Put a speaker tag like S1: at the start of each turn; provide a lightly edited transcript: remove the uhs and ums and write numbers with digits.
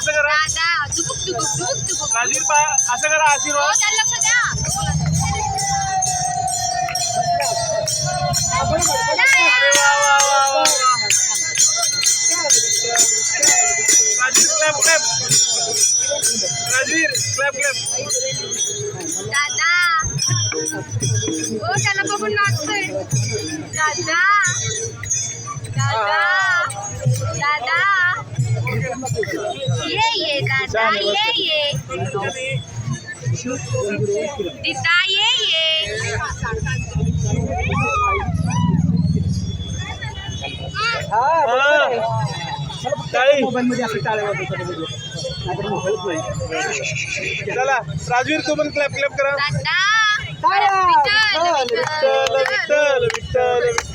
S1: असं करा.
S2: दादा दुबुक दुबुक दुबुक दुबुक.
S1: राजवीर असं करा,
S2: हो
S1: आशीर्वाद.
S2: त्याला लक्ष द्या.
S1: अरे वा वा वा वा वा. Rajveer clap clap. Rajveer clap clap.
S2: दादा हो त्याला बघून नाचतोय. दादा दादा दादा ये दादा ये दीदा ये
S1: टाळी.
S3: मोबाईल मध्ये असं टाळ्या
S1: चला राजवीर तू पण क्लॅप क्लॅप करा.
S2: दादा
S3: टाळ्या.
S2: विठ्ठल
S1: विठ्ठल विठ्ठल विठ्ठल.